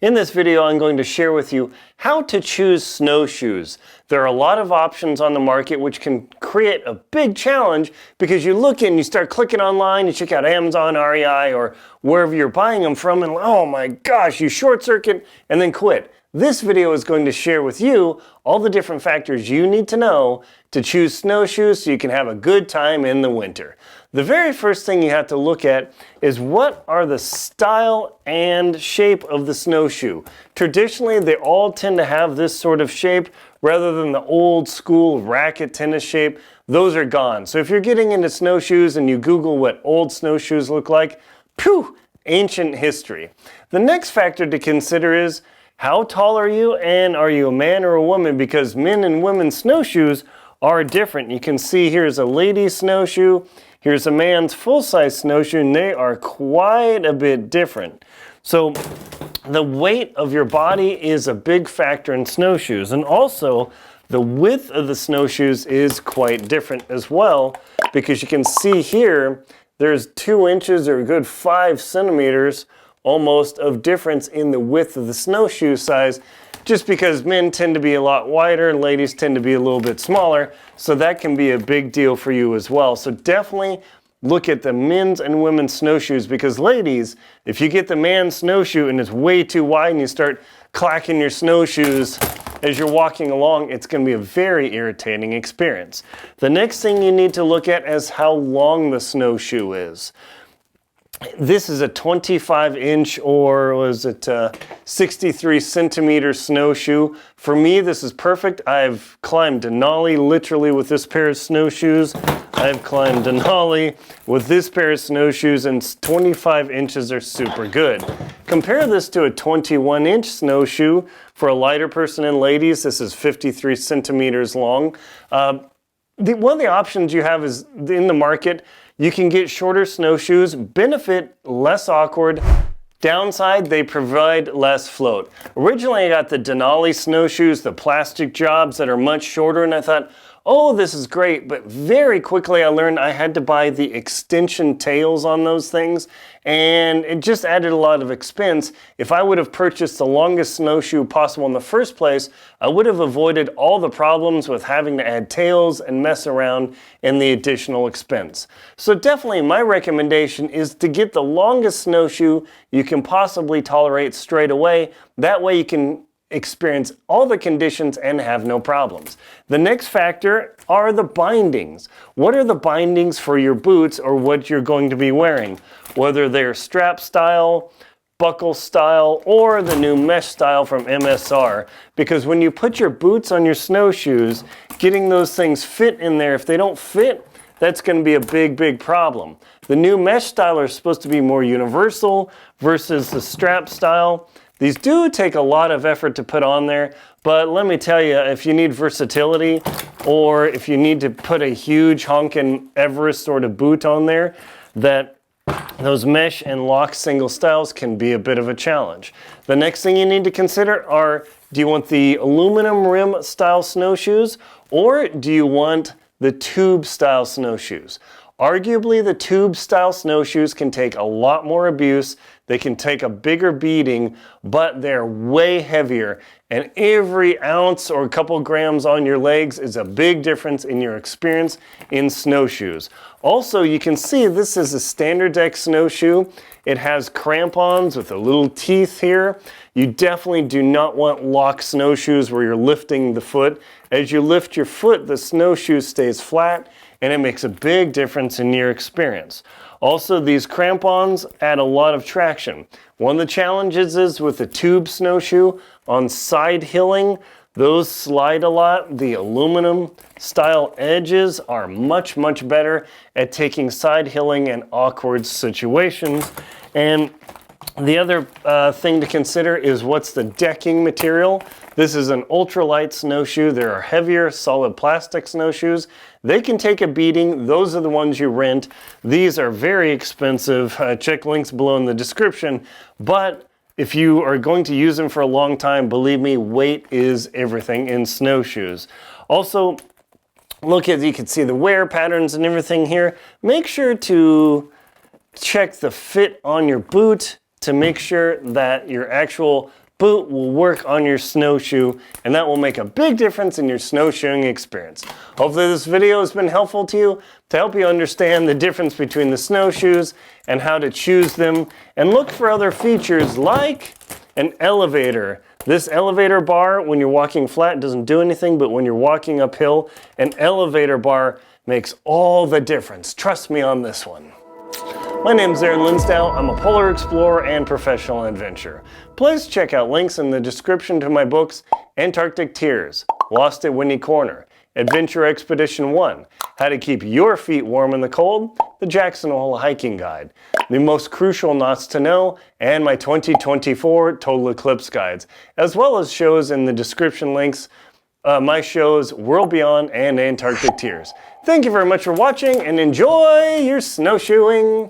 In this video, I'm going to share with you how to choose snowshoes. There are a lot of options on the market which can create a big challenge because you look in, you start clicking online, you check out Amazon, REI, or wherever you're buying them from, and oh my gosh, you short circuit and then quit. This video is going to share with you all the different factors you need to know to choose snowshoes so you can have a good time in the winter. The very first thing you have to look at is what are the style and shape of the snowshoe. Traditionally, they all tend to have this sort of shape rather than the old school racket tennis shape. Those are gone. So if you're getting into snowshoes and you Google what old snowshoes look like, phew, ancient history. The next factor to consider is how tall are you, and are you a man or a woman? Because men and women's snowshoes are different. You can see here's a lady's snowshoe, here's a man's full-size snowshoe, and they are quite a bit different. So the weight of your body is a big factor in snowshoes, and also the width of the snowshoes is quite different as well, because you can see here there's 2 inches or a good 5 centimeters almost of difference in the width of the snowshoe size, just because men tend to be a lot wider and ladies tend to be a little bit smaller, so that can be a big deal for you as well. So definitely look at the men's and women's snowshoes, because ladies, if you get the man's snowshoe and it's way too wide and you start clacking your snowshoes as you're walking along, it's going to be a very irritating experience. The next thing you need to look at is how long the snowshoe is. This is a 25-inch or was it 63 centimeter snowshoe. For me, this is perfect. I've climbed Denali literally with this pair of snowshoes. I've climbed Denali with this pair of snowshoes, and 25 inches are super good. Compare this to a 21-inch snowshoe for a lighter person and ladies. This is 53 centimeters long. One of the options you have is in the market, you can get shorter snowshoes, benefit, less awkward. Downside, they provide less float. Originally, I got the Denali snowshoes, the plastic jobs that are much shorter, and I thought, oh, this is great, but very quickly I learned I had to buy the extension tails on those things, and it just added a lot of expense. If I would have purchased the longest snowshoe possible in the first place, I would have avoided all the problems with having to add tails and mess around and the additional expense. So definitely my recommendation is to get the longest snowshoe you can possibly tolerate straight away. That way you can experience all the conditions and have no problems. The next factor are the bindings. What are the bindings for your boots or what you're going to be wearing? Whether they're strap style, buckle style, or the new mesh style from MSR. Because when you put your boots on your snowshoes, getting those things fit in there, if they don't fit, that's going to be a big problem. The new mesh style are supposed to be more universal versus the strap style. These do take a lot of effort to put on there, but let me tell you, if you need versatility or if you need to put a huge honkin' Everest sort of boot on there, that those mesh and lock single styles can be a bit of a challenge. The next thing you need to consider are, do you want the aluminum rim style snowshoes or do you want the tube style snowshoes? Arguably, the tube style snowshoes can take a lot more abuse. They can take a bigger beating, but they're way heavier. And every ounce or a couple grams on your legs is a big difference in your experience in snowshoes. Also, you can see this is a standard deck snowshoe. It has crampons with a little teeth here. You definitely do not want lock snowshoes where you're lifting the foot. As you lift your foot, the snowshoe stays flat, and it makes a big difference in your experience. Also, these crampons add a lot of traction. One of the challenges is with the tube snowshoe on side hilling, those slide a lot. The aluminum style edges are much better at taking side hilling and awkward situations. And the other thing to consider is what's the decking material. This is an ultralight snowshoe. There are heavier solid plastic snowshoes. They can take a beating. Those are the ones you rent. These are very expensive. Check links below in the description. But if you are going to use them for a long time, believe me, weight is everything in snowshoes. Also, look at, you can see the wear patterns and everything here. Make sure to check the fit on your boot to make sure that your actual boot will work on your snowshoe, and that will make a big difference in your snowshoeing experience. Hopefully this video has been helpful to you to help you understand the difference between the snowshoes and how to choose them, and look for other features like an elevator. This elevator bar, when you're walking flat, doesn't do anything, but when you're walking uphill, an elevator bar makes all the difference. Trust me on this one. My name is Aaron Linsdale. I'm a polar explorer and professional adventurer. Please check out links in the description to my books, Antarctic Tears, Lost at Windy Corner, Adventure Expedition 1, How to Keep Your Feet Warm in the Cold, the Jackson Hole Hiking Guide, The Most Crucial Knots to Know, and my 2024 Total Eclipse Guides, as well as shows in the description links, my shows World Beyond and Antarctic Tears. Thank you very much for watching and enjoy your snowshoeing!